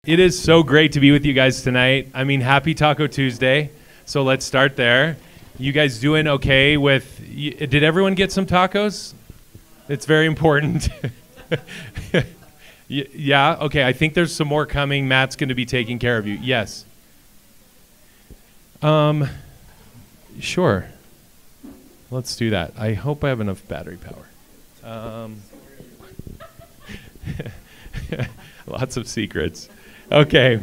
It is so great to be with you guys tonight. I mean, happy Taco Tuesday. So let's start there. You guys doing okay with, did everyone get some tacos? It's very important. Yeah, okay, I think there's some more coming. Matt's going to be taking care of you. Yes. Sure. Let's do that. I hope I have enough battery power. Lots of secrets. Okay.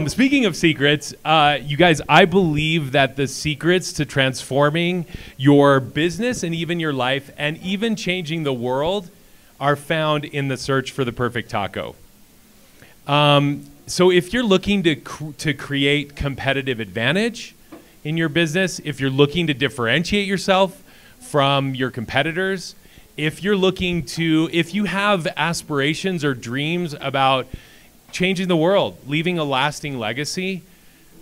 Speaking of secrets, you guys, I believe that the secrets to transforming your business and even your life and even changing the world are found in the search for the perfect taco. So if you're looking to create competitive advantage in your business, if you're looking to differentiate yourself from your competitors, if you're looking to, if you have aspirations or dreams about changing the world, leaving a lasting legacy,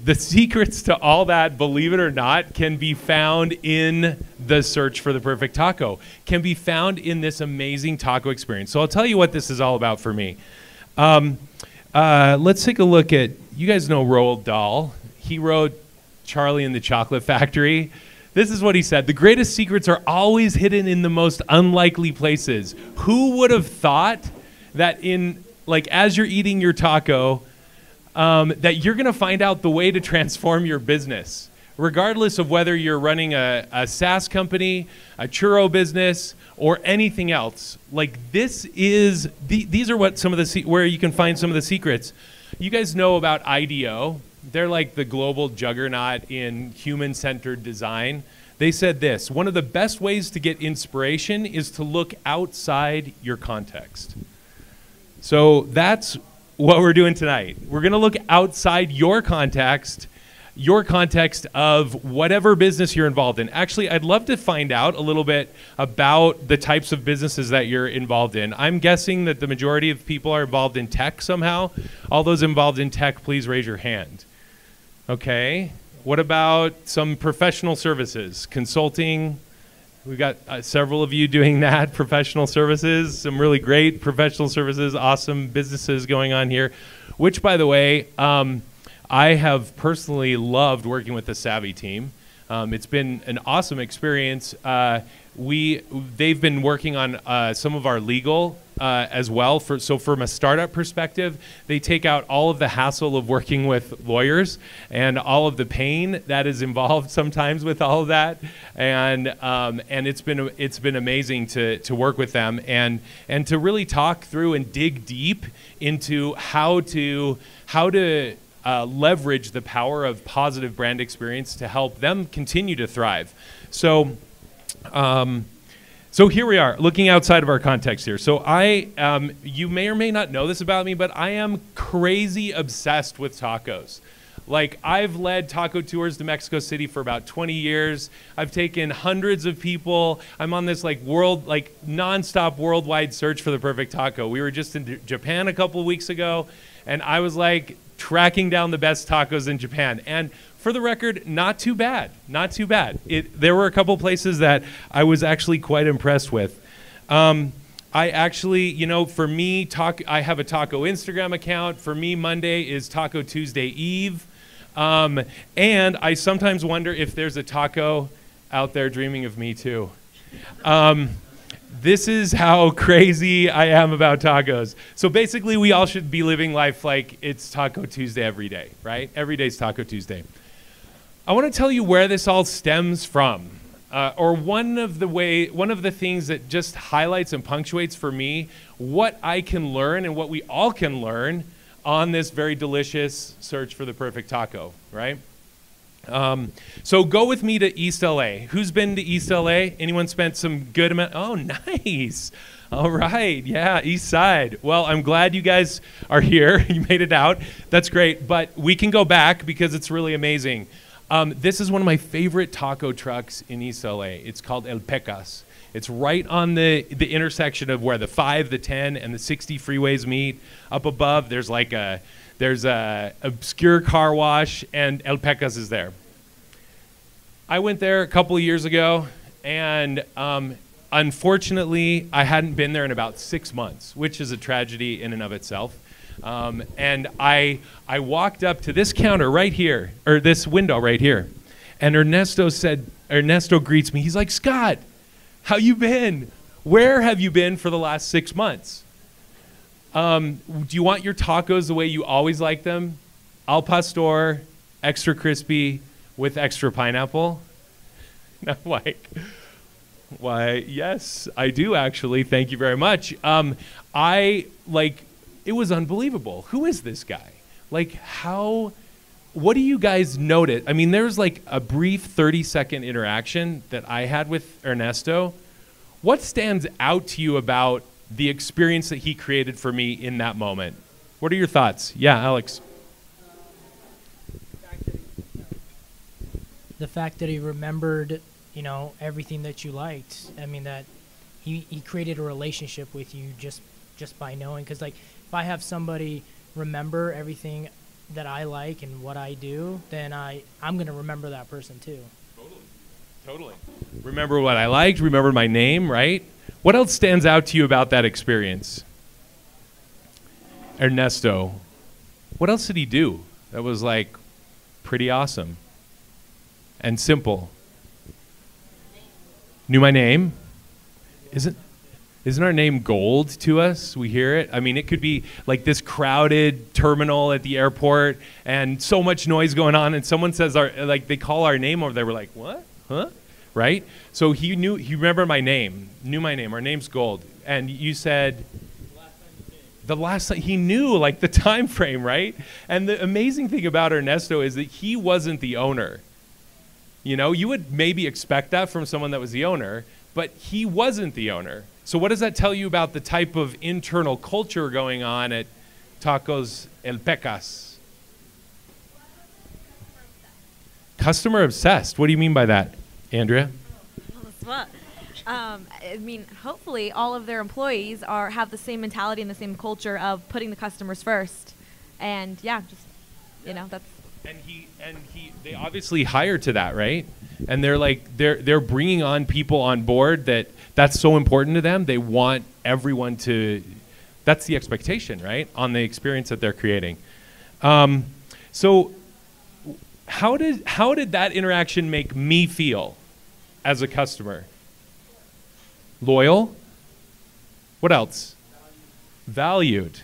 the secrets to all that, believe it or not, can be found in the search for the perfect taco, can be found in this amazing taco experience. So I'll tell you what this is all about for me. Let's take a look at, you guys know Roald Dahl. He wrote Charlie and the Chocolate Factory. This is what he said: the greatest secrets are always hidden in the most unlikely places. Who would have thought that as you're eating your taco, that you're going to find out the way to transform your business, regardless of whether you're running a SaaS company, a churro business, or anything else. Like, this is, these are what some of the, where you can find some of the secrets. You guys know about IDEO. They're like the global juggernaut in human-centered design. They said this: one of the best ways to get inspiration is to look outside your context. So that's what we're doing tonight. We're going to look outside your context of whatever business you're involved in. Actually, I'd love to find out a little bit about the types of businesses that you're involved in. I'm guessing that the majority of people are involved in tech somehow. All those involved in tech, please raise your hand. Okay. What about some professional services, consulting? We've got several of you doing that, professional services, some really great professional services, awesome businesses going on here, which, by the way, I have personally loved working with the Savvy team. It's been an awesome experience. They've been working on some of our legal as well. So from a startup perspective, they take out all of the hassle of working with lawyers and all of the pain that is involved sometimes with all of that. And it's been amazing to work with them and to really talk through and dig deep into how to leverage the power of positive brand experience to help them continue to thrive. So here we are, looking outside of our context here. So you may or may not know this about me, but I am crazy obsessed with tacos. Like, I've led taco tours to Mexico City for about 20 years. I've taken hundreds of people. I'm on this nonstop worldwide search for the perfect taco. We were just in Japan a couple of weeks ago, and I was like tracking down the best tacos in Japan. And for the record, not too bad, not too bad. There were a couple places that I was actually quite impressed with. I actually, for me, I have a taco Instagram account. For me, Monday is Taco Tuesday Eve. And I sometimes wonder if there's a taco out there dreaming of me too. This is how crazy I am about tacos. So basically, we all should be living life like it's Taco Tuesday every day, right? Every day's Taco Tuesday. I want to tell you where this all stems from, or one of the things that just highlights and punctuates for me what I can learn and what we all can learn on this very delicious search for the perfect taco, right? So go with me to East LA. Who's been to East LA? Anyone spent some good amount? Oh, nice. All right. Yeah, East Side. Well, I'm glad you guys are here. You made it out. That's great. But we can go back because it's really amazing. This is one of my favorite taco trucks in East LA. It's called El Pecas. It's right on the intersection of where the 5, the 10, and the 60 freeways meet. Up above, there's a obscure car wash, and El Pecas is there. I went there a couple of years ago, and unfortunately, I hadn't been there in about 6 months, which is a tragedy in and of itself. And I walked up to this counter right here, or this window right here, and Ernesto greets me. He's like, Scott, how you been? Where have you been for the last 6 months? Do you want your tacos the way you always like them? Al pastor, extra crispy, with extra pineapple? And I'm like, why, yes, I do actually. Thank you very much. It was unbelievable. Who is this guy? Like, what do you guys notice? I mean, there was like a brief 30-second interaction that I had with Ernesto. What stands out to you about the experience that he created for me in that moment? What are your thoughts? Yeah, Alex. The fact that he remembered, everything that you liked. I mean, that he created a relationship with you just by knowing. Because, like, if I have somebody remember everything that I like and what I do, then I'm going to remember that person too. Totally. Remember what I liked, remember my name, right? What else stands out to you about that experience? Ernesto, what else did he do that was like pretty awesome and simple? Knew my name. Isn't our name gold to us? We hear it. I mean, it could be like this crowded terminal at the airport and so much noise going on, and someone says they call our name over there. We're like, what? Huh? Right? So he remembered my name, knew my name. Our name's gold. And you said the last time he knew, like, the time frame, right? And the amazing thing about Ernesto is that he wasn't the owner. You would maybe expect that from someone that was the owner, but he wasn't the owner. So what does that tell you about the type of internal culture going on at Tacos El Pecas? Customer obsessed. What do you mean by that, Andrea? Well, hopefully all of their employees have the same mentality and the same culture of putting the customers first. And that's. And they obviously hire to that, right? And they're bringing on people on board that's so important to them. They want everyone to. That's the expectation, right? On the experience that they're creating. So. How did that interaction make me feel as a customer? Loyal? What else? Valued.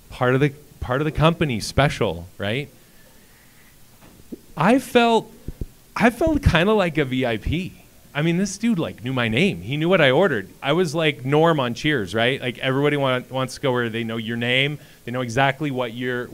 Part of the company, special, right? I felt kind of like a VIP. I mean, this dude like knew my name. He knew what I ordered. I was like Norm on Cheers, right? Like everybody wants to go where they know your name. They know exactly what you're.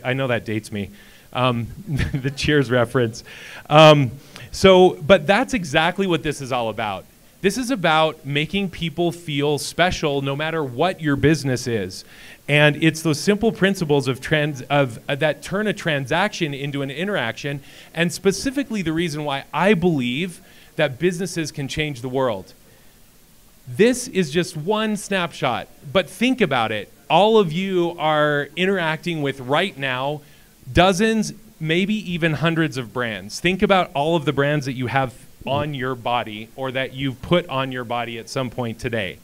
I know that dates me, the Cheers reference. But that's exactly what this is all about. This is about making people feel special no matter what your business is. And it's those simple principles that turn a transaction into an interaction, and specifically the reason why I believe that businesses can change the world. This is just one snapshot, but think about it. All of you are interacting with right now dozens, maybe even hundreds of brands. Think about all of the brands that you have on your body or that you've put on your body at some point today.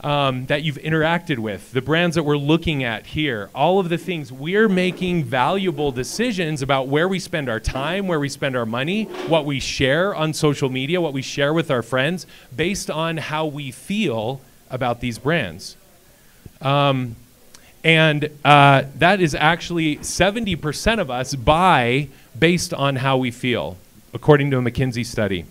That you've interacted with, the brands that we're looking at here, all of the things. We're making valuable decisions about where we spend our time, where we spend our money, what we share on social media, what we share with our friends, based on how we feel about these brands. And that is actually 70% of us buy based on how we feel, according to a McKinsey study.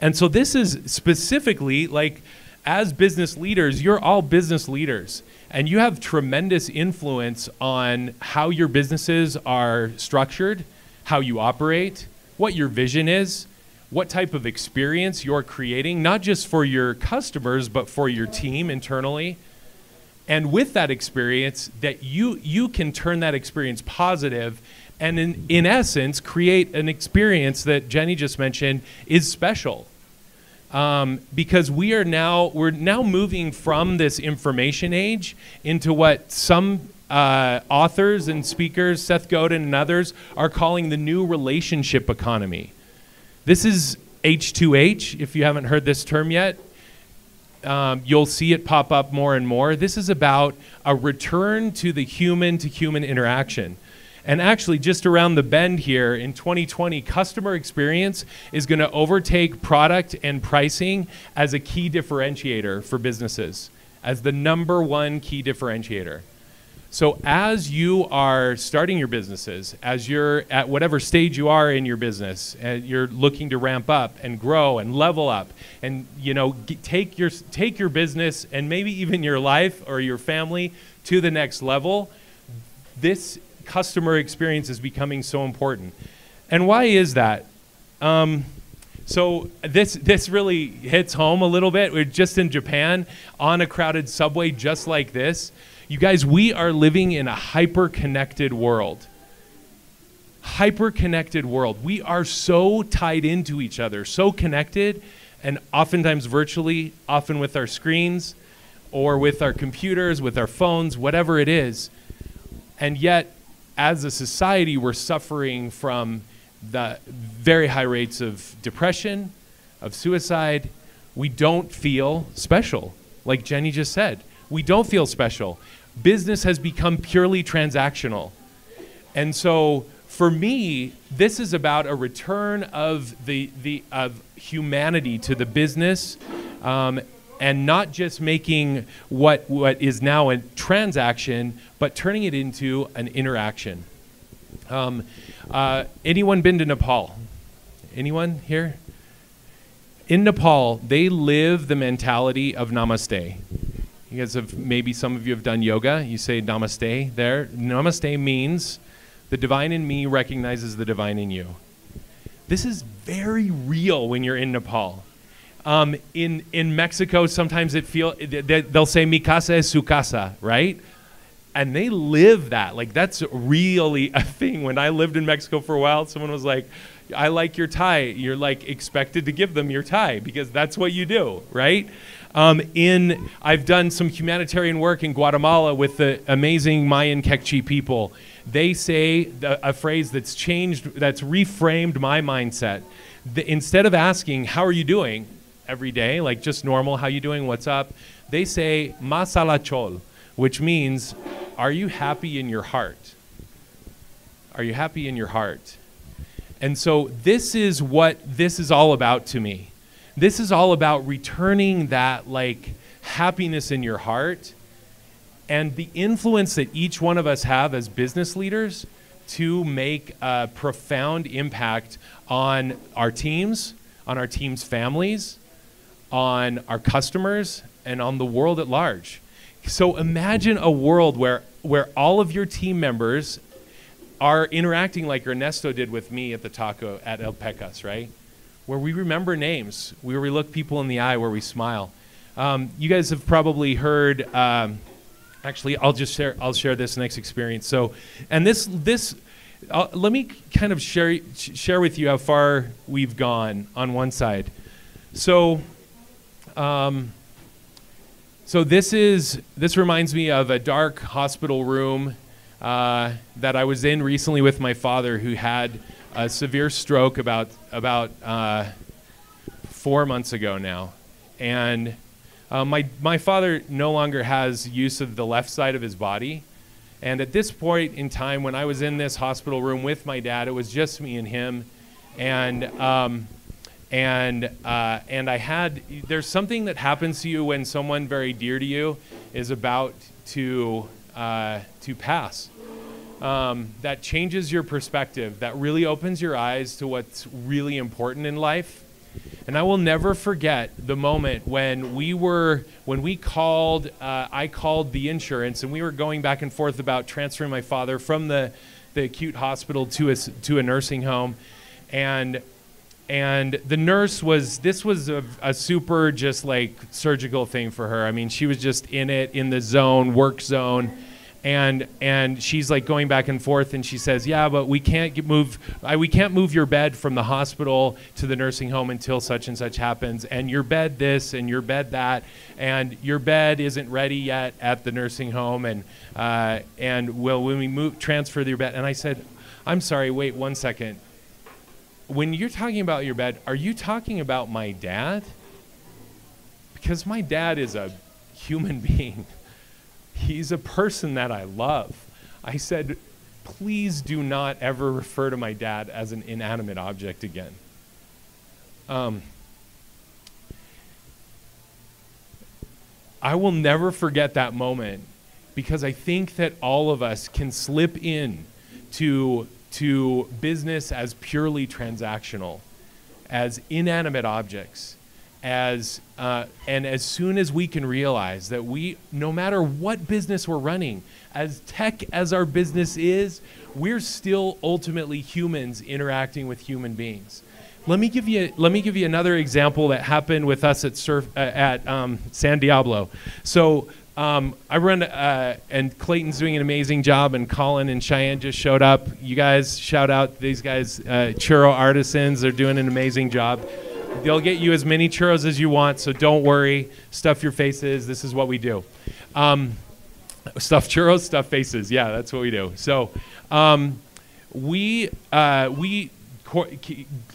And so this is specifically like, as business leaders, you're all business leaders, and you have tremendous influence on how your businesses are structured, how you operate, what your vision is, what type of experience you're creating, not just for your customers, but for your team internally. And with that experience, that you can turn that experience positive and in essence, create an experience that Jenny just mentioned is special. Because we're now moving from this information age into what some authors and speakers, Seth Godin and others, are calling the new relationship economy. This is H2H, if you haven't heard this term yet. you'll see it pop up more and more. This is about a return to the human-to-human interaction. And actually, just around the bend here in 2020, customer experience is going to overtake product and pricing as a key differentiator for businesses, as the number one key differentiator. So as you are starting your businesses, as you're at whatever stage you are in your business, and you're looking to ramp up and grow and level up, and take your business and maybe even your life or your family to the next level, this customer experience is becoming so important. And why is that? So this really hits home a little bit. We're just in Japan on a crowded subway just like this. You guys, we are living in a hyper-connected world. Hyper-connected world. We are so tied into each other, so connected, and oftentimes virtually, often with our screens or with our computers, with our phones, whatever it is. And yet, as a society, we're suffering from the very high rates of depression, of suicide. We don't feel special, like Jenny just said. We don't feel special. Business has become purely transactional. And so for me, this is about a return of of humanity to the business, and not just making what is now a transaction, but turning it into an interaction. Anyone been to Nepal? Anyone here? In Nepal, they live the mentality of namaste. You guys have, maybe some of you have done yoga. You say namaste there. Namaste means the divine in me recognizes the divine in you. This is very real when you're in Nepal. In Mexico, sometimes they'll say mi casa es su casa, right? And they live that. Like, that's really a thing. When I lived in Mexico for a while, someone was like, I like your tie. You're like expected to give them your tie because that's what you do, right? I've done some humanitarian work in Guatemala with the amazing Mayan Kekchi people. They say a phrase that's reframed my mindset. Instead of asking, how are you doing every day, like just normal, how you doing, what's up? They say, masalachol, which means, are you happy in your heart? Are you happy in your heart? And so this is what this is all about to me. This is all about returning that like happiness in your heart and the influence that each one of us have as business leaders to make a profound impact on our teams, families, on our customers, and on the world at large. So imagine a world where all of your team members are interacting like Ernesto did with me at the taco at El Pecas, right? Where we remember names, where we look people in the eye, where we smile. You guys have probably heard, actually, I'll share this next experience. So, and let me kind of share with you how far we've gone on one side. So this reminds me of a dark hospital room that I was in recently with my father, who had a severe stroke about 4 months ago now. And my father no longer has use of the left side of his body. And at this point in time, when I was in this hospital room with my dad, it was just me and him. And there's something that happens to you when someone very dear to you is about to pass. That changes your perspective, that really opens your eyes to what's really important in life. And I will never forget the moment when I called the insurance, and we were going back and forth about transferring my father from the acute hospital to a nursing home. And the nurse this was a super just like surgical thing for her. I mean, she was just in the zone, work zone. And she's like going back and forth, and she says, yeah, but we can't move your bed from the hospital to the nursing home until such and such happens, and your bed this and your bed that, and your bed isn't ready yet at the nursing home, and when we transfer your bed. And I said, I'm sorry, wait 1 second. When you're talking about your bed, are you talking about my dad? because my dad is a human being. He's a person that I love. I said, please do not ever refer to my dad as an inanimate object again. I will never forget that moment, because I think that all of us can slip in to business as purely transactional, as inanimate objects, and as soon as we can realize that no matter what business we're running, as tech as our business is, we're still ultimately humans interacting with human beings. Let me give you another example that happened with us at San Diablo. So I run, and Clayton's doing an amazing job, and Colin and Cheyenne just showed up. You guys, shout out these guys, churro artisans. They're doing an amazing job. They'll get you as many churros as you want, so don't worry. Stuff your faces. This is what we do. Stuff churros, stuff faces. Yeah, that's what we do. So we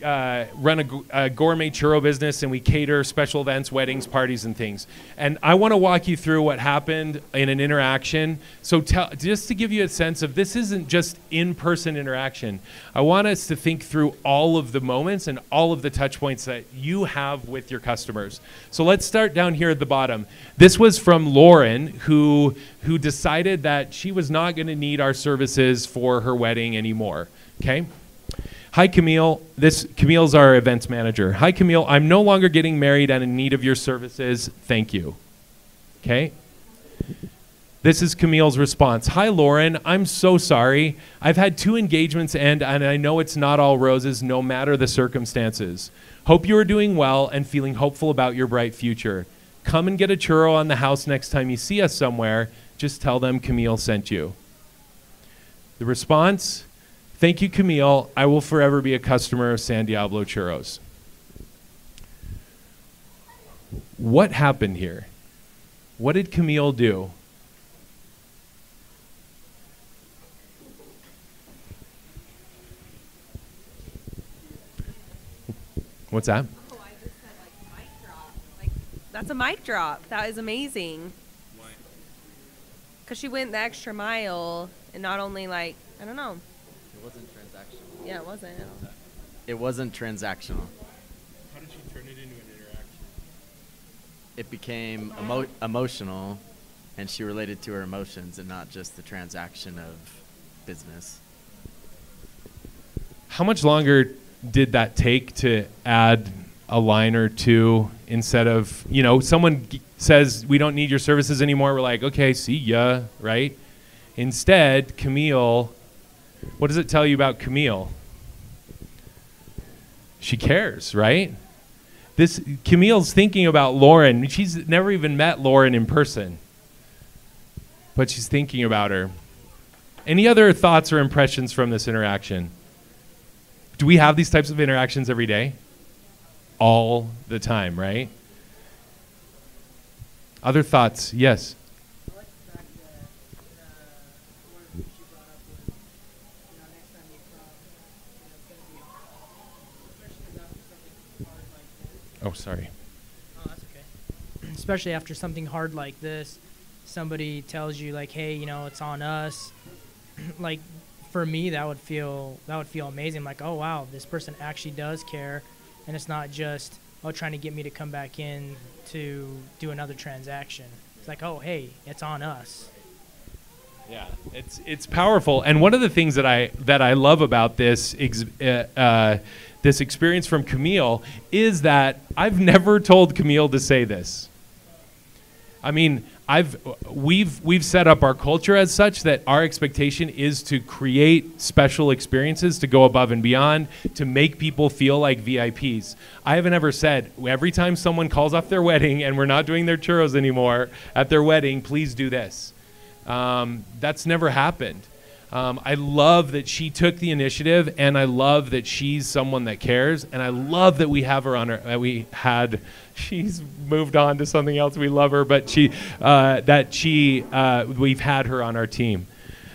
run a gourmet churro business, and we cater special events, weddings, parties, and things. And I want to walk you through what happened in an interaction. So just to give you a sense of, this isn't just in-person interaction. I want us to think through all of the moments and all of the touch points that you have with your customers. So let's start down here at the bottom. This was from Lauren, who decided that she was not going to need our services for her wedding anymore. Okay? Hi, Camille. Camille's our events manager. Hi, Camille. I'm no longer getting married and in need of your services. Thank you. Okay? This is Camille's response. Hi, Lauren. I'm so sorry. I've had 2 engagements and I know it's not all roses, no matter the circumstances. Hope you are doing well and feeling hopeful about your bright future. Come and get a churro on the house next time you see us somewhere. Just tell them Camille sent you. The response: thank you, Camille. I will forever be a customer of San Diablo Churros. What happened here? What did Camille do? What's that? Oh, I just said, mic drop. That's a mic drop. That is amazing. Why? Because she went the extra mile, and not only, I don't know. It wasn't transactional. Yeah, it wasn't. It wasn't transactional. How did she turn it into an interaction? It became emotional, and she related to her emotions and not just the transaction of business. How much longer did that take to add a line or two instead of, someone says, we don't need your services anymore. We're like, okay, see ya, right? Instead, Camille, what does it tell you about Camille? She cares, right? Camille's thinking about Lauren. She's never even met Lauren in person, but she's thinking about her. Any other thoughts or impressions from this interaction? Do we have these types of interactions every day? All the time, right? Other thoughts? Yes. I like the fact that one of the things she brought up was, next time you come, it's going to be hard, especially after something hard like this. Oh, sorry. Oh, that's okay. Especially after something hard like this, somebody tells you hey, it's on us. For me, that would feel amazing. Oh wow, this person actually does care, and it's not just trying to get me to come back in to do another transaction. It's oh hey, it's on us. Yeah, it's powerful. And one of the things that I love about this this experience from Camille is that I've never told Camille to say this. I mean, we've set up our culture as such that our expectation is to create special experiences, to go above and beyond, to make people feel like VIPs. I haven't ever said, every time someone calls off their wedding and we're not doing their churros anymore at their wedding, please do this. That's never happened. I love that she took the initiative, and I love that she's someone that cares, and I love that we have her on her. She's moved on to something else. We love her, but we've had her on our team.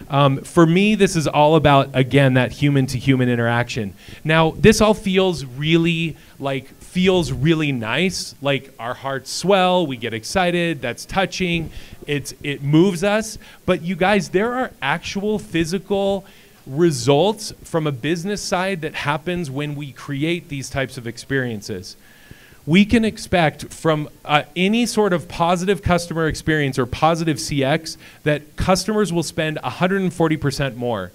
For me, this is all about, again, that human-to-human interaction. Now, this all feels really feels really nice. Like our hearts swell, we get excited, that's touching, it moves us. But you guys, there are actual physical results from a business side that happens when we create these types of experiences. We can expect from any sort of positive customer experience or positive CX that customers will spend 140% more.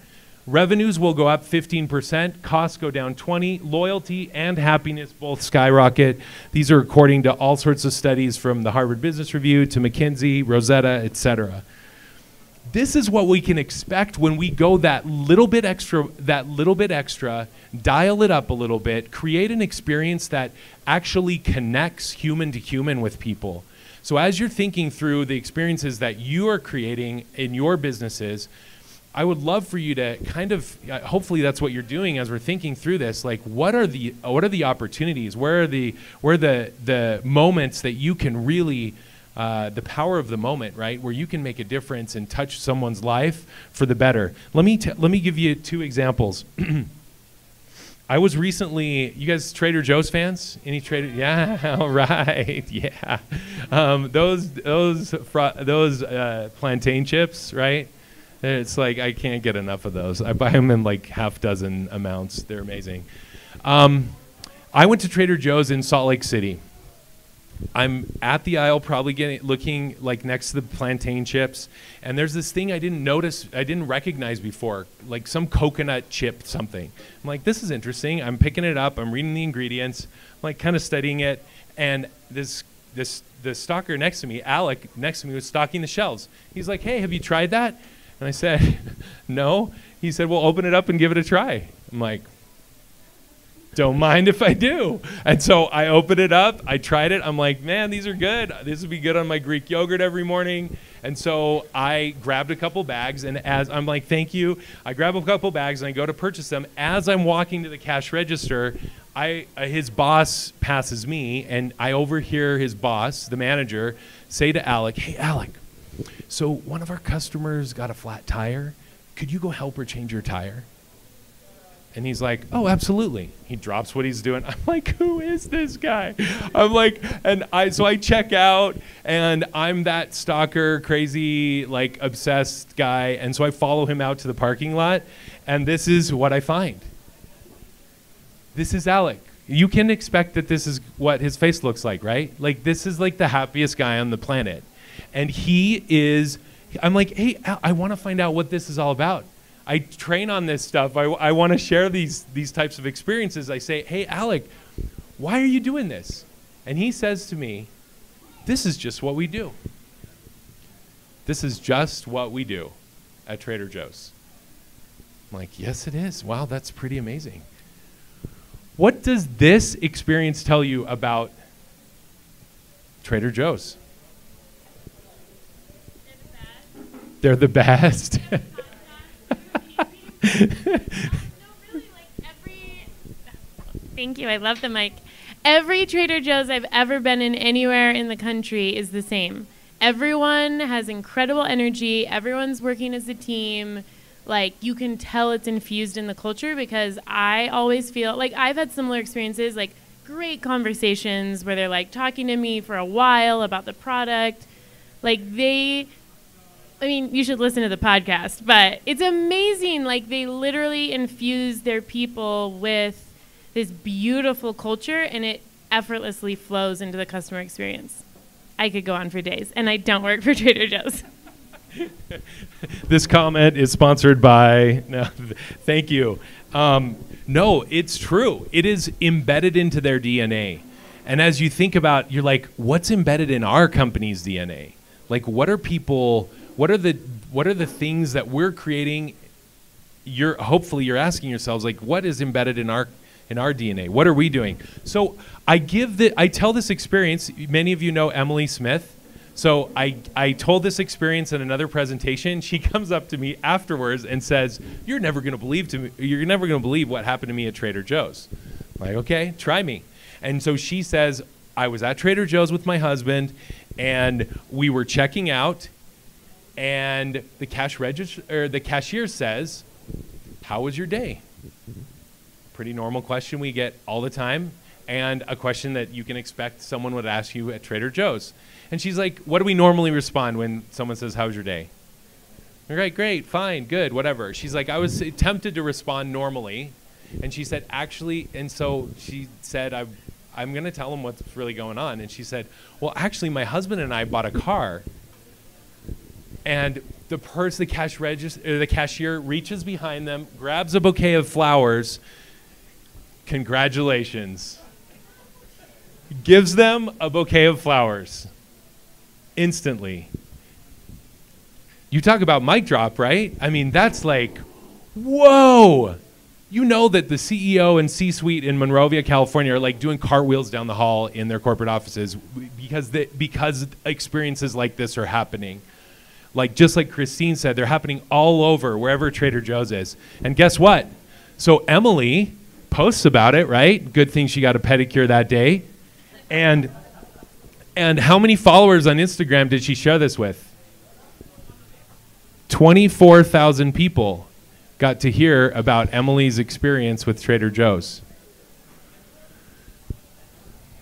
Revenues will go up 15%, costs go down 20%, loyalty and happiness both skyrocket. These are according to all sorts of studies from the Harvard Business Review to McKinsey, Rosetta, etc. This is what we can expect when we go that little bit extra, dial it up a little bit, create an experience that actually connects human to human with people. So as you're thinking through the experiences that you are creating in your businesses, I would love for you to kind of, hopefully that's what you're doing as we're thinking through this, like what are the opportunities, where are the moments that you can really, the power of the moment, right, where you can make a difference and touch someone's life for the better. Let me give you 2 examples. I was recently, you guys Trader Joe's fans? Any Trader? Yeah, all right, yeah. Those plantain chips, right? It's like I can't get enough of those. I buy them in like half dozen amounts. They're amazing. I went to Trader Joe's in Salt Lake City. I'm at the aisle, probably looking like next to the plantain chips, and there's this thing I didn't recognize before, like some coconut chip something. I'm like, this is interesting. I'm picking it up. I'm reading the ingredients. I'm like kind of studying it, and the stalker next to me, Alec, next to me was stocking the shelves. He's like, hey, have you tried that? And I said, no. He said, well, open it up and give it a try. I'm like, don't mind if I do. And so I opened it up. I tried it. I'm like, man, these are good. This would be good on my Greek yogurt every morning. And so I grabbed a couple bags. And as I'm like, thank you. I grab a couple bags and I go to purchase them. As I'm walking to the cash register, his boss passes me. And I overhear his boss, the manager, say to Alec, hey, Alec, so one of our customers got a flat tire. Could you go help her change her tire? And he's like, oh, absolutely. He drops what he's doing. I'm like, who is this guy? I'm like, so I check out, and I'm that stalker, crazy, like obsessed guy. And so I follow him out to the parking lot, and this is what I find. This is Alec. You can expect that this is what his face looks like, right? Like, this is like the happiest guy on the planet. And I'm like, hey, I want to find out what this is all about. I train on this stuff. I want to share these types of experiences. I say, hey, Alec, why are you doing this? And he says to me, this is just what we do. This is just what we do at Trader Joe's. I'm like, yes, it is. Wow, that's pretty amazing. What does this experience tell you about Trader Joe's? They're the best. Thank you. I love the mic. Every Trader Joe's I've ever been in anywhere in the country is the same. Everyone has incredible energy. Everyone's working as a team. Like, you can tell it's infused in the culture, because I always feel like I've had similar experiences, like great conversations where they're like talking to me for a while about the product. Like, I mean, you should listen to the podcast, but it's amazing. Like, they literally infuse their people with this beautiful culture, and it effortlessly flows into the customer experience. I could go on for days, and I don't work for Trader Joe's. This comment is sponsored by, no, thank you. No, it's true. It is embedded into their DNA. And as you think about, you're like, what's embedded in our company's DNA? Like, what are the things that we're creating? Hopefully you're asking yourselves, like, what is embedded in our DNA? What are we doing? So I tell this experience. Many of you know Emily Smith. So I told this experience in another presentation. She comes up to me afterwards and says, you're never going to believe what happened to me at Trader Joe's. I'm like, okay, try me. And so she says, I was at Trader Joe's with my husband, and we were checking out, and the cashier says, how was your day? Pretty normal question we get all the time. and a question that you can expect someone would ask you at Trader Joe's. And she's like, what do we normally respond when someone says, how's your day? All right, great, fine, good, whatever. She's like, I was tempted to respond normally. And she said, actually, and so she said, I'm going to tell them what's really going on. And she said, well, actually, my husband and I bought a car. And the cashier reaches behind them, grabs a bouquet of flowers. Congratulations. Gives them a bouquet of flowers instantly. You talk about mic drop, right? I mean, that's like, whoa. You know that the CEO and C-suite in Monrovia, California are like doing cartwheels down the hall in their corporate offices because experiences like this are happening. Like, just like Christine said, they're happening all over, wherever Trader Joe's is. And guess what? So Emily posts about it, right? Good thing she got a pedicure that day. And how many followers on Instagram did she share this with? 24,000 people got to hear about Emily's experience with Trader Joe's.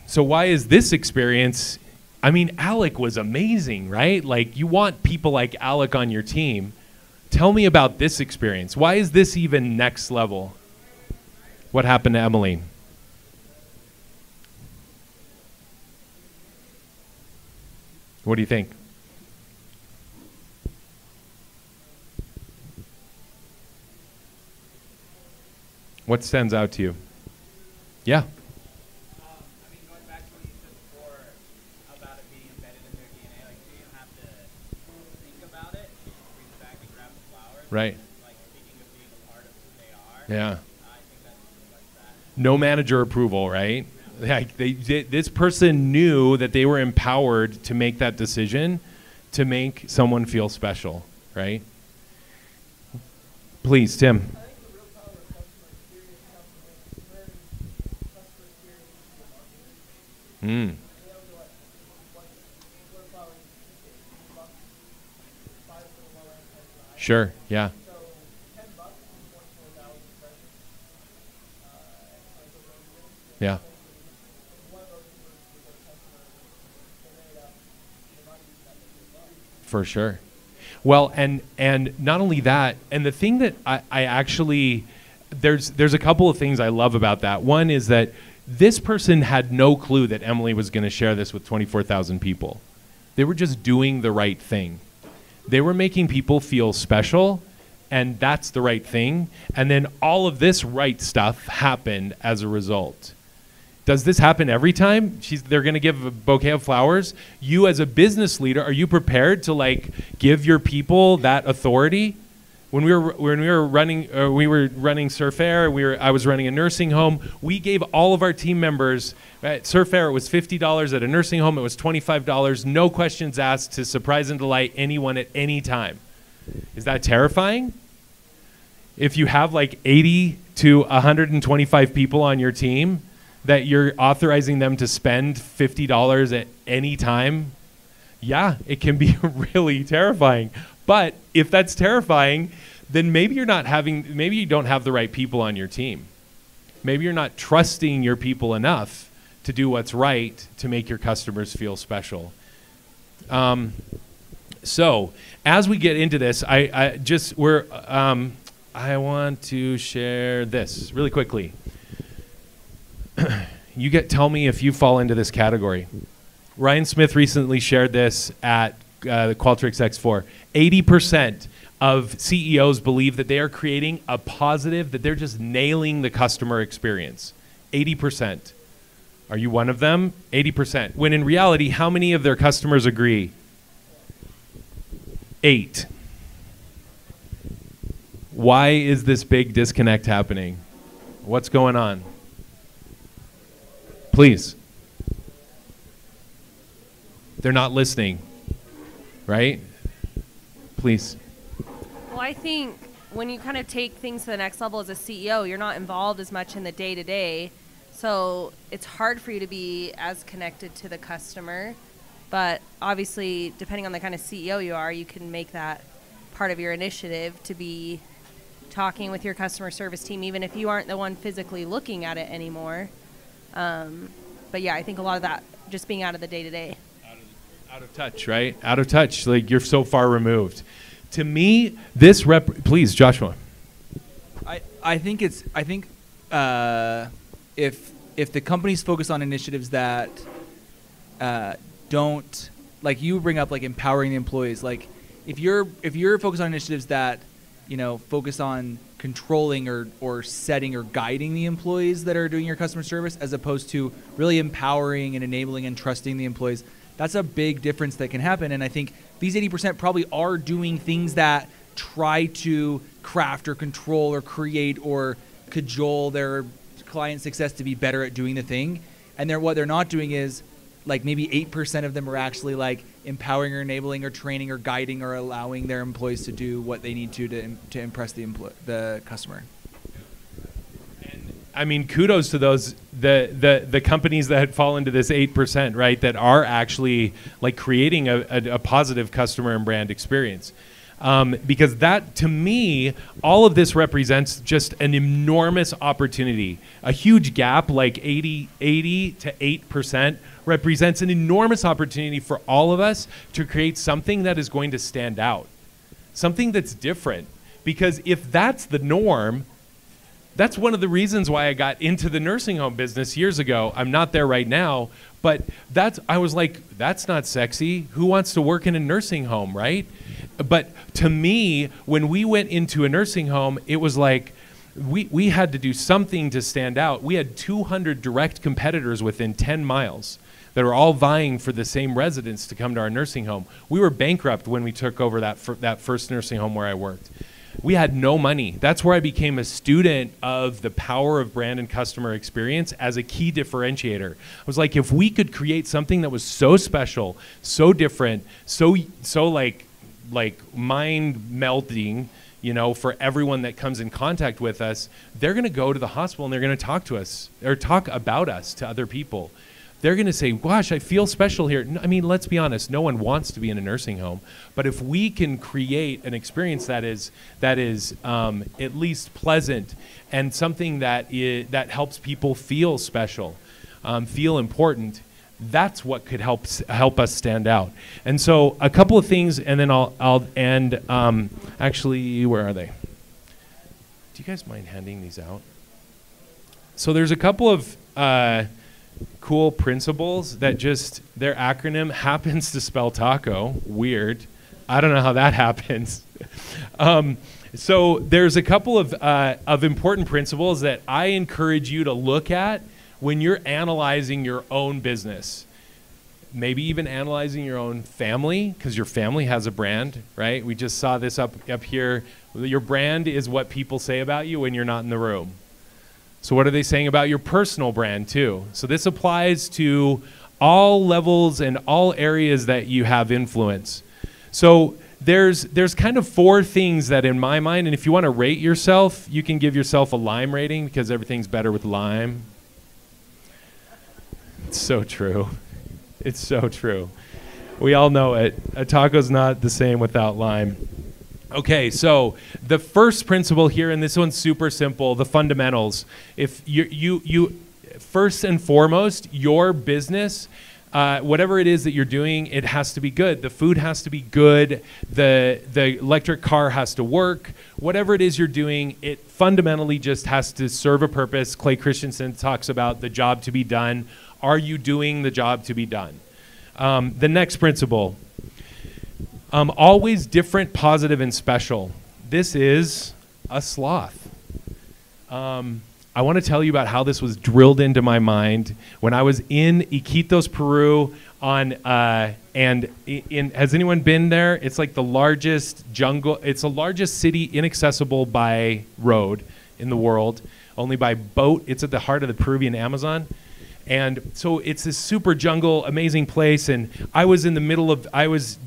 So why is this experience... I mean, Alec was amazing, right? Like, you want people like Alec on your team. Tell me about this experience. Why is this even next level? What happened to Emily? What do you think? What stands out to you? Yeah. Right. Like, speaking of being a part of who they are. Yeah. I think that's that. No manager approval, right? Like, this person knew that they were empowered to make that decision to make someone feel special, right? Please, Tim. I think the real power of customer experience comes from when customer experience is marketing. Sure, yeah. So $10 is 24,000 impressions. Yeah. One of those is a customer and they might use that as well. For sure. Well, and not only that, and the thing that I actually, there's a couple of things I love about that. One is that this person had no clue that Emily was going to share this with 24,000 people. They were just doing the right thing. They were making people feel special, and that's the right thing. And then all of this right stuff happened as a result. Does this happen every time? They're going to give a bouquet of flowers. You, as a business leader, are you prepared to like give your people that authority? When we were running Surf Air, I was running a nursing home. We gave all of our team members at Surf Air. It was $50. At a nursing home, it was $25. No questions asked, to surprise and delight anyone at any time. Is that terrifying? If you have like 80 to 125 people on your team, that you're authorizing them to spend $50 at any time, yeah, it can be really terrifying. But if that's terrifying, then maybe you don't have the right people on your team. Maybe you're not trusting your people enough to do what's right to make your customers feel special. So as we get into this, I want to share this really quickly. Tell me if you fall into this category. Ryan Smith recently shared this at the Qualtrics X4. 80% of CEOs believe that they are creating a positive, that they're just nailing the customer experience. 80%. Are you one of them? 80%. When in reality, how many of their customers agree? 8. Why is this big disconnect happening? What's going on? Please. They're not listening, right? Please. Well, I think when you kind of take things to the next level as a CEO, you're not involved as much in the day-to-day. So it's hard for you to be as connected to the customer. But obviously, depending on the kind of CEO you are, you can make that part of your initiative to be talking with your customer service team, even if you aren't the one physically looking at it anymore. But yeah, I think a lot of that just being out of the day-to-day. Out of touch, right? Out of touch. Like you're so far removed. To me, please, Joshua. I think if the companies focus on initiatives that don't, like you bring up, like empowering the employees, like if you're focused on initiatives that, you know, focus on controlling or setting or guiding the employees that are doing your customer service, as opposed to really empowering and enabling and trusting the employees, that's a big difference that can happen. And I think these 80% probably are doing things that try to craft or control or create or cajole their client success to be better at doing the thing. And what they're not doing is, like, maybe 8% of them are actually like empowering or enabling or training or guiding or allowing their employees to do what they need to impress the customer. I mean, kudos to those the companies that fall into this 8%, right? That are actually like creating a positive customer and brand experience. Because that, to me, all of this represents just an enormous opportunity. A huge gap, like 80 to 8%, represents an enormous opportunity for all of us to create something that is going to stand out, something that's different. Because if that's the norm, that's one of the reasons why I got into the nursing home business years ago. I'm not there right now, but I was like, that's not sexy. Who wants to work in a nursing home, right? But to me, when we went into a nursing home, it was like we had to do something to stand out. We had 200 direct competitors within 10 miles that are all vying for the same residents to come to our nursing home. We were bankrupt when we took over that first nursing home where I worked. We had no money. That's where I became a student of the power of brand and customer experience as a key differentiator. I was like, if we could create something that was so special, so different, so like mind melting, you know, for everyone that comes in contact with us, they're going to go to the hospital and they're going to talk to us or talk about us to other people. They're going to say, gosh, I feel special here. I mean, let's be honest, no one wants to be in a nursing home. But if we can create an experience that is at least pleasant and something that helps people feel special, feel important, that's what could help us stand out. And so a couple of things, and then I'll end. Actually, where are they? Do you guys mind handing these out? So there's a couple of cool principles that just, their acronym happens to spell taco. Weird. I don't know how that happens. So there's a couple of important principles that I encourage you to look at when you're analyzing your own business. Maybe even analyzing your own family, because your family has a brand, right? We just saw this up here. Your brand is what people say about you when you're not in the room. So what are they saying about your personal brand too? So this applies to all levels and all areas that you have influence. So there's kind of 4 things that in my mind, and if you want to rate yourself, you can give yourself a lime rating because everything's better with lime. It's so true. It's so true. We all know it. A taco's not the same without lime. Okay, so the first principle here, and this one's super simple, the fundamentals. If you first and foremost, your business, whatever it is that you're doing, it has to be good. The food has to be good. The electric car has to work. Whatever it is you're doing, it fundamentally just has to serve a purpose. Clay Christensen talks about the job to be done. Are you doing the job to be done? The next principle. Always different, positive, and special. This is a sloth. I want to tell you about how this was drilled into my mind when I was in Iquitos, Peru. Has anyone been there? It's like the largest jungle. It's the largest city inaccessible by road in the world, only by boat. It's at the heart of the Peruvian Amazon. And so it's this super jungle, amazing place. And I was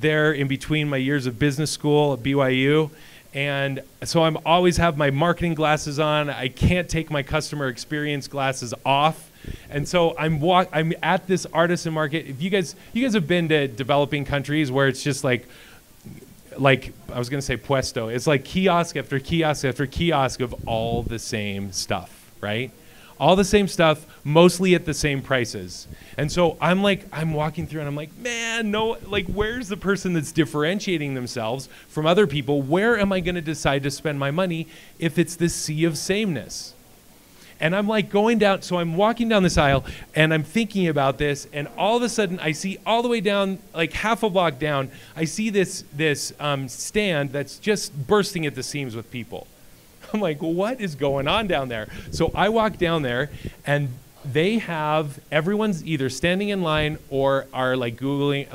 there in between my years of business school at BYU. And so I'm always have my marketing glasses on. I can't take my customer experience glasses off. And so I'm at this artisan market. If you guys have been to developing countries where it's just like I was going to say puesto. It's like kiosk after kiosk after kiosk of all the same stuff, right? all the same stuff, mostly at the same prices. And so I'm walking through and I'm like, man, no, like, where's the person that's differentiating themselves from other people? Where am I going to decide to spend my money if it's this sea of sameness? And I'm like going down, so I'm walking down this aisle and I'm thinking about this, and all of a sudden I see all the way down, like half a block down, I see this stand that's just bursting at the seams with people. I'm like, well, what is going on down there? So I walk down there, and they have, everyone's either standing in line or are like Googling,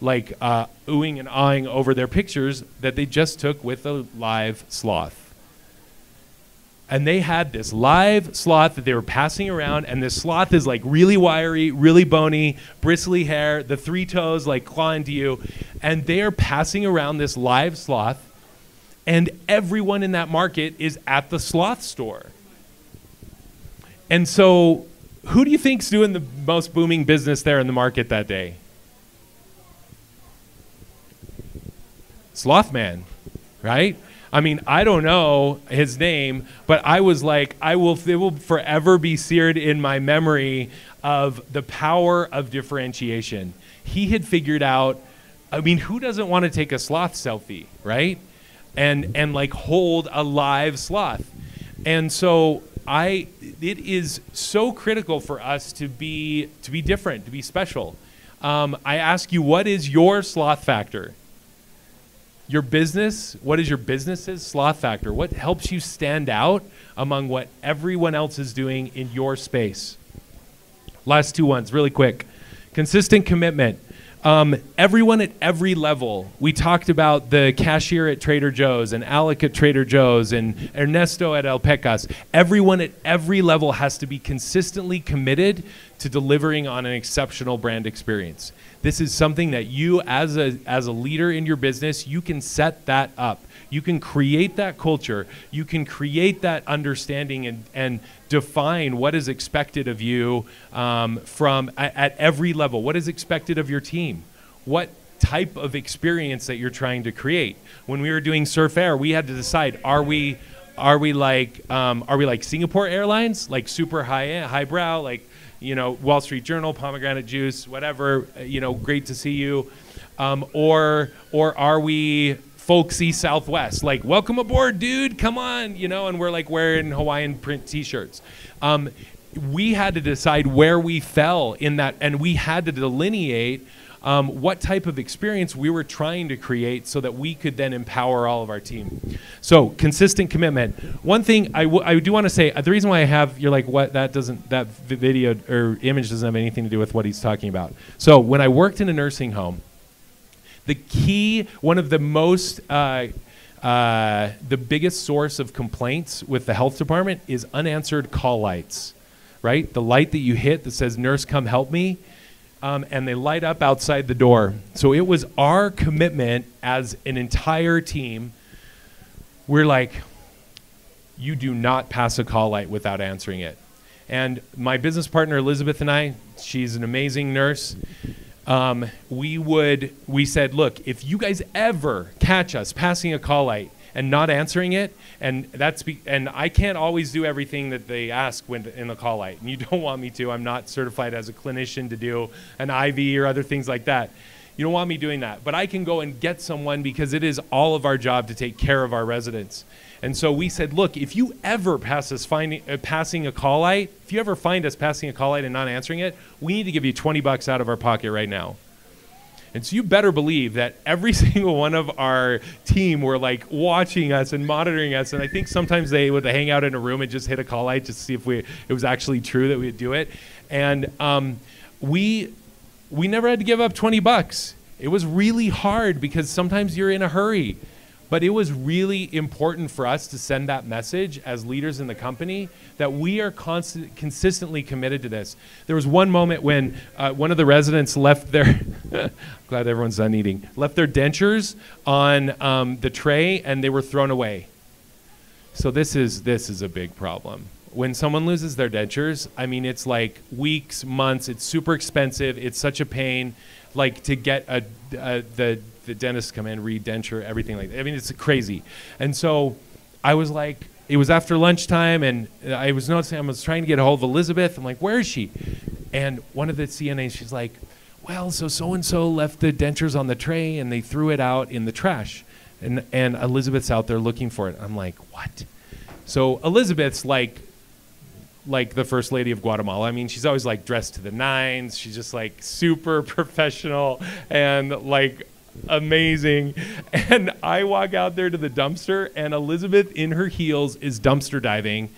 oohing and awing over their pictures that they just took with a live sloth. And they had this live sloth that they were passing around, and this sloth is like really wiry, really bony, bristly hair, the 3 toes like clawing to you, and they are passing around this live sloth, and everyone in that market is at the sloth store. And so who do you think's doing the most booming business there in the market that day? Slothman, right? I mean, I don't know his name, but I was like, it will forever be seared in my memory of the power of differentiation. He had figured out, I mean, who doesn't want to take a sloth selfie, right? And like hold a live sloth. And so it is so critical for us to be different, to be special. I ask you, what is your sloth factor? Your business, what is your business's sloth factor? What helps you stand out among what everyone else is doing in your space? Last 2 ones, really quick. Consistent commitment. Everyone at every level. We talked about the cashier at Trader Joe's and Alec at Trader Joe's and Ernesto at El Pecas. Everyone at every level has to be consistently committed to delivering on an exceptional brand experience. This is something that you, as a leader in your business, you can set that up. You can create that culture. You can create that understanding and define what is expected of you at every level. What is expected of your team? What type of experience that you're trying to create? When we were doing Surf Air, we had to decide: are we like Singapore Airlines, like super highbrow, like, you know, Wall Street Journal, pomegranate juice, whatever, you know, great to see you, or are we folksy Southwest, like, welcome aboard, dude, come on, you know, and we're like wearing Hawaiian print T-shirts. We had to decide where we fell in that, and we had to delineate what type of experience we were trying to create so that we could then empower all of our team. So consistent commitment. One thing I do want to say, the reason why I have, you're like, what, that video or image doesn't have anything to do with what he's talking about. So when I worked in a nursing home, the key, one of the most, the biggest source of complaints with the health department is unanswered call lights, right? The light that you hit that says, nurse, come help me. And they light up outside the door. So it was our commitment as an entire team. We're like, you do not pass a call light without answering it. And my business partner, Elizabeth, and I, she's an amazing nurse. We said, look, if you guys ever catch us passing a call light and not answering it, and I can't always do everything that they ask in the call light, and you don't want me to. I'm not certified as a clinician to do an IV or other things like that. You don't want me doing that, but I can go and get someone because it is all of our job to take care of our residents. And so we said, look, if you ever pass us passing a call light, if you ever find us passing a call light and not answering it, we need to give you $20 out of our pocket right now. And so you better believe that every single one of our team were like watching us and monitoring us. And I think sometimes they would hang out in a room and just hit a call light just to see if it was actually true that we would do it. And we never had to give up $20. It was really hard because sometimes you're in a hurry. But it was really important for us to send that message as leaders in the company that we are consistently committed to this. There was one moment when one of the residents left their, glad everyone's done eating, left their dentures on the tray and they were thrown away. So this is a big problem. When someone loses their dentures, I mean, it's like weeks, months, it's super expensive, it's such a pain, like to get the dentist come in, redenture, everything like that. I mean, it's crazy. And so I was like, it was after lunchtime, and I was noticing I was trying to get a hold of Elizabeth. I'm like, where is she? And one of the CNAs, she's like, well, so-and-so left the dentures on the tray, and they threw it out in the trash. And Elizabeth's out there looking for it. I'm like, what? So Elizabeth's like the First Lady of Guatemala. I mean, she's always like dressed to the nines. She's just like super professional and like amazing. And I walk out there to the dumpster, and Elizabeth in her heels is dumpster diving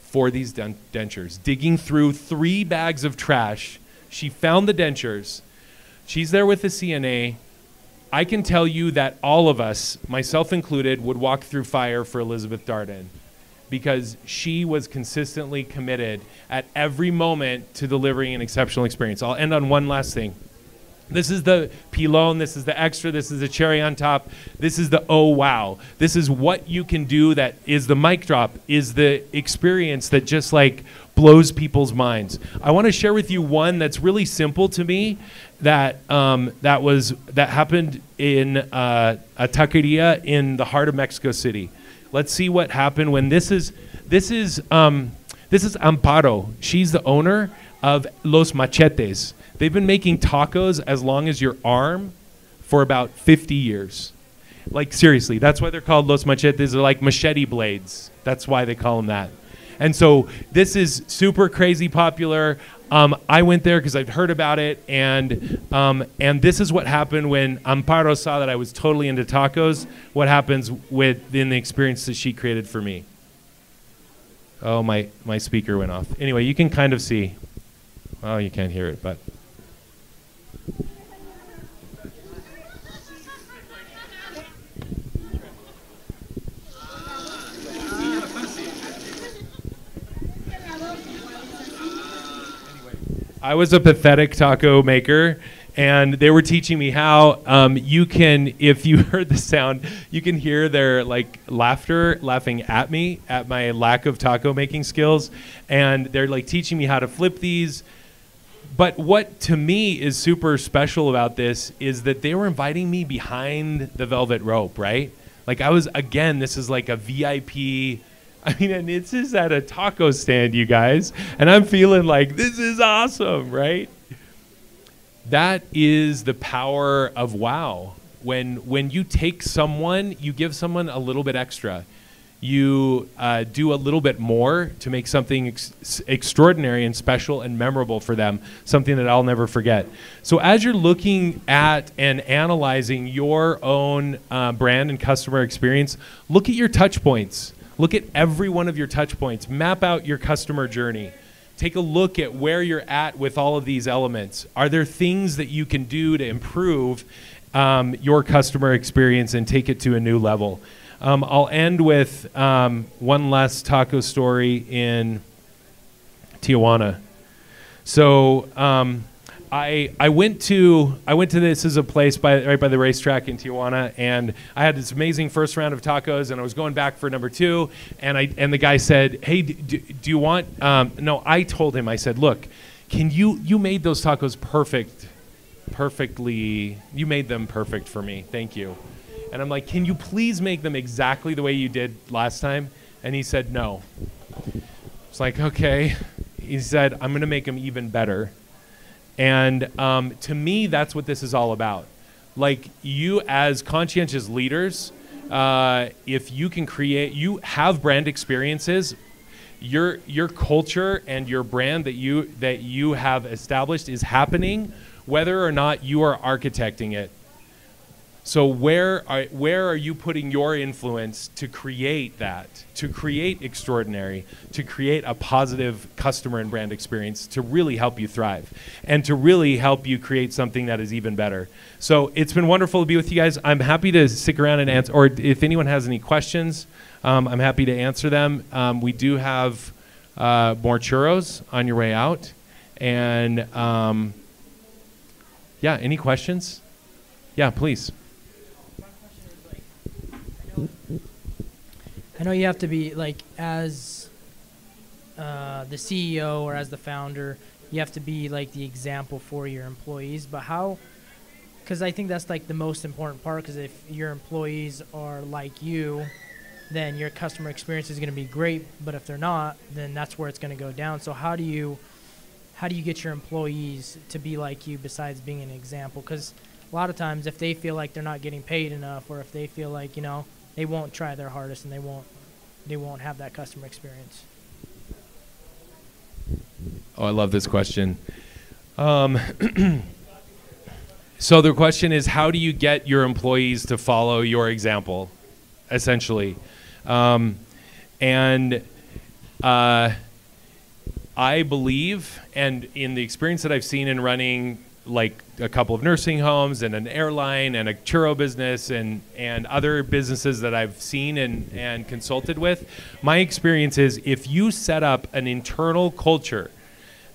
for these dentures, digging through 3 bags of trash. She found the dentures. She's there with the CNA. I can tell you that all of us, myself included, would walk through fire for Elizabeth Darden, because she was consistently committed at every moment to delivering an exceptional experience. I'll end on one last thing. This is the pilon, this is the extra, this is the cherry on top, this is the oh wow. This is what you can do that is the mic drop, is the experience that just like blows people's minds. I want to share with you one that's really simple to me that that happened in a taqueria in the heart of Mexico City. Let's see what happened when this is Amparo. She's the owner of Los Machetes. They've been making tacos as long as your arm for about 50 years. Like seriously, that's why they're called Los Machetes. They're like machete blades. That's why they call them that. And so this is super crazy popular. I went there because I'd heard about it, and this is what happened when Amparo saw that I was totally into tacos. What happens within the experience that she created for me? Oh, my speaker went off. Anyway, you can kind of see. Oh, you can't hear it, but. I was a pathetic taco maker, and they were teaching me how you can, if you heard the sound, you can hear their like laughing at me, at my lack of taco making skills. And they're like teaching me how to flip these. But what to me is super special about this is that they were inviting me behind the velvet rope, right? Like I was, again, this is like a VIP. I mean, and it's just at a taco stand, you guys. And I'm feeling like, this is awesome, right? That is the power of wow. When you take someone, you give someone a little bit extra. You do a little bit more to make something extraordinary and special and memorable for them, something that I'll never forget. So as you're looking at and analyzing your own brand and customer experience, look at your touch points. Look at every one of your touch points. Map out your customer journey. Take a look at where you're at with all of these elements. Are there things that you can do to improve your customer experience and take it to a new level? I'll end with one last taco story in Tijuana. So I went to this is a place right by the racetrack in Tijuana, and I had this amazing first round of tacos, and I was going back for number 2, and the guy said, hey, do you want no, I told him, I said, look, can you made those tacos perfectly, you made them perfect for me, thank you. And I'm like, can you please make them exactly the way you did last time? And he said no. It's like, okay. He said, I'm gonna make them even better. And to me, that's what this is all about. Like, you as conscientious leaders, if you can create, you have brand experiences, your culture and your brand that you have established is happening, whether or not you are architecting it. So where are you putting your influence to create that, to create extraordinary, to create a positive customer and brand experience to really help you thrive and to really help you create something that is even better? So it's been wonderful to be with you guys. I'm happy to stick around and answer, or if anyone has any questions, I'm happy to answer them. We do have more churros on your way out. And yeah, any questions? Yeah, please. I know you have to be, like, as the CEO or as the founder, you have to be, like, the example for your employees. But how, because I think that's, like, the most important part, because if your employees are like you, then your customer experience is going to be great. But if they're not, then that's where it's going to go down. So how do you get your employees to be like you besides being an example? Because a lot of times if they feel like they're not getting paid enough, or if they feel like, you know, they won't try their hardest and they won't have that customer experience. Oh, I love this question. So the question is, how do you get your employees to follow your example, essentially? I believe, and in the experience that I've seen in running like a couple of nursing homes and an airline and a churro business and other businesses that I've seen and consulted with, my experience is if you set up an internal culture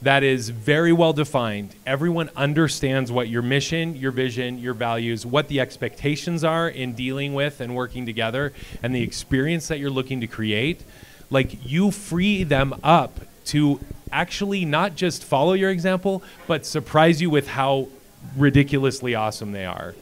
that is very well defined, everyone understands what your mission, your vision, your values, what the expectations are in dealing with and working together, and the experience that you're looking to create, like you free them up to actually not just follow your example, but surprise you with how ridiculously awesome they are.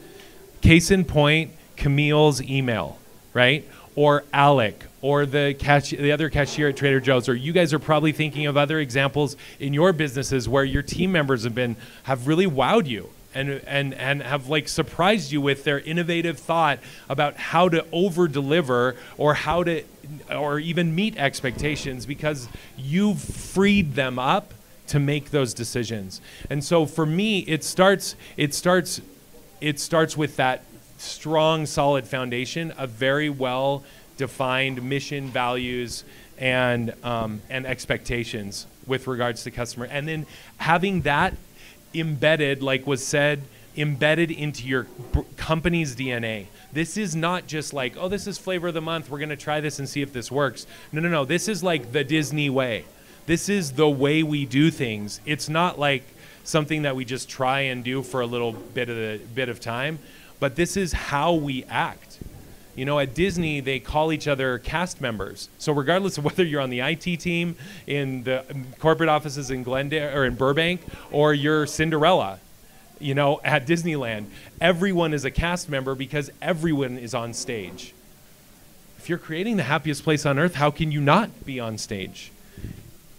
Case in point, Camille's email, right? Or Alec, or the other cashier at Trader Joe's, or you guys are probably thinking of other examples in your businesses where your team members have really wowed you and have like surprised you with their innovative thought about how to over deliver or even meet expectations because you've freed them up to make those decisions. And so for me, it starts with that strong, solid foundation of very well defined mission, values, and expectations with regards to customer. And then having that embedded, like was said, embedded into your company's DNA. This is not just like, oh, this is flavor of the month, we're going to try this and see if this works. No. This is like the Disney way. This is the way we do things. It's not like something that we just try and do for a little bit of time, but this is how we act. You know, at Disney, they call each other cast members. So regardless of whether you're on the IT team in the corporate offices in Glendale or in Burbank, or you're Cinderella, you know, at Disneyland, everyone is a cast member because everyone is on stage. If you're creating the happiest place on earth, how can you not be on stage?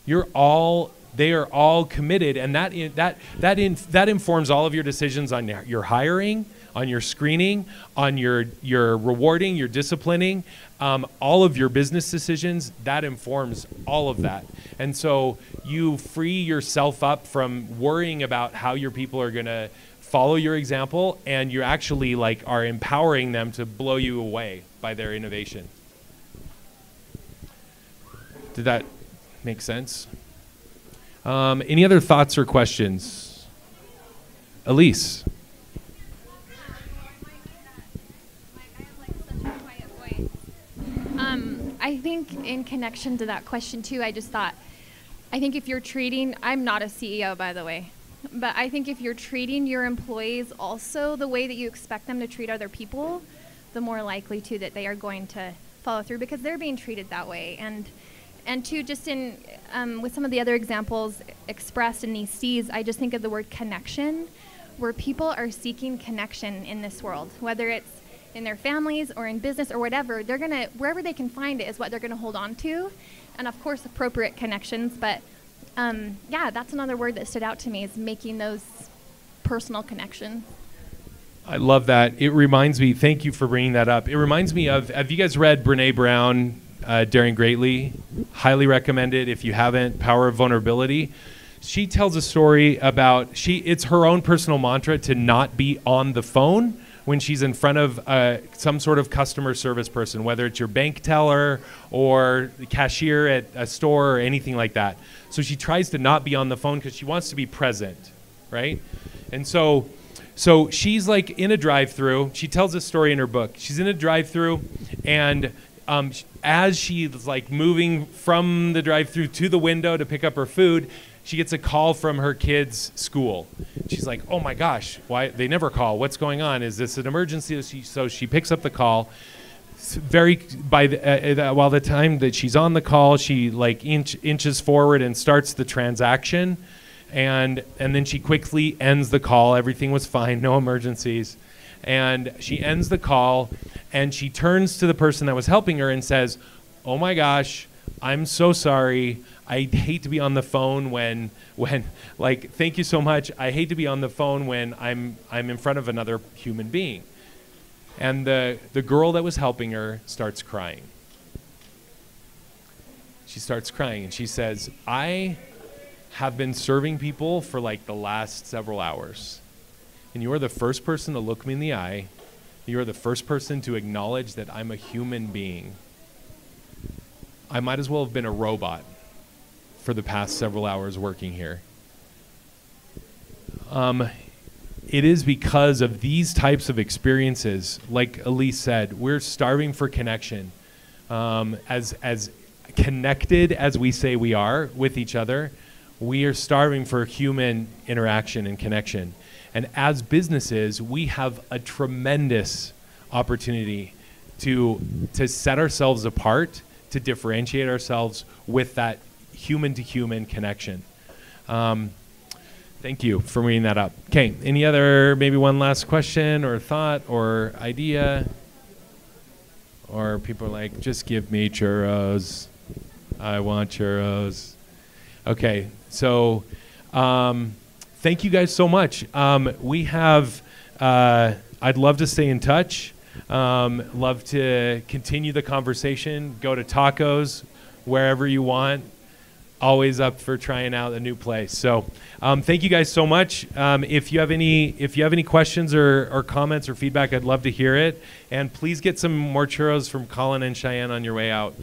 They are all committed, and that informs all of your decisions on your hiring, on your screening, on your rewarding, your disciplining, all of your business decisions. That informs all of that. And so you free yourself up from worrying about how your people are going to follow your example, and you actually like are empowering them to blow you away by their innovation. Did that make sense? Any other thoughts or questions? Elise. I think in connection to that question too, I think if you're treating, I'm not a CEO by the way, but I think if you're treating your employees also the way that you expect them to treat other people, the more likely too that they are going to follow through because they're being treated that way. And too, just in with some of the other examples expressed in these C's, I just think of the word connection, where people are seeking connection in this world, whether it's in their families or in business or whatever, they're gonna, wherever they can find it is what they're gonna hold on to. And of course, appropriate connections, but yeah, that's another word that stood out to me is making those personal connections. I love that. It reminds me, thank you for bringing that up. It reminds me of, have you guys read Brene Brown, Daring Greatly? Highly recommend it if you haven't, Power of Vulnerability. She tells a story about, it's her own personal mantra to not be on the phone when she's in front of some sort of customer service person, whether it's your bank teller or the cashier at a store or anything like that. So she tries to not be on the phone because she wants to be present, right? And so she's like in a drive-through. She tells this story in her book. She's in a drive-through, and as she's like moving from the drive-through to the window to pick up her food, she gets a call from her kid's school. She's like, oh my gosh, why they never call? What's going on? Is this an emergency? So she picks up the call. While the time that she's on the call, she like inches forward and starts the transaction, and then she quickly ends the call. Everything was fine, no emergencies. And she ends the call, and she turns to the person that was helping her and says, "Oh my gosh, I'm so sorry. I hate to be on the phone when like, thank you so much. I hate to be on the phone when I'm in front of another human being." And the girl that was helping her starts crying. She starts crying, and she says, "I have been serving people for like the last several hours. And you are the first person to look me in the eye. You are the first person to acknowledge that I'm a human being. I might as well have been a robot for the past several hours working here." It is because of these types of experiences, like Elise said, we're starving for connection. As connected as we say we are with each other, we are starving for human interaction and connection. And as businesses, we have a tremendous opportunity to set ourselves apart, to differentiate ourselves with that human-to-human connection. Thank you for bringing that up. Okay, any other, maybe one last question or thought or idea? Or people are like, just give me churros. I want churros. Okay, so thank you guys so much. We have, I'd love to stay in touch. Love to continue the conversation. Go to tacos, wherever you want. Always up for trying out a new place. So thank you guys so much. If you have any questions or comments or feedback, I'd love to hear it. And please get some more churros from Colin and Cheyenne on your way out.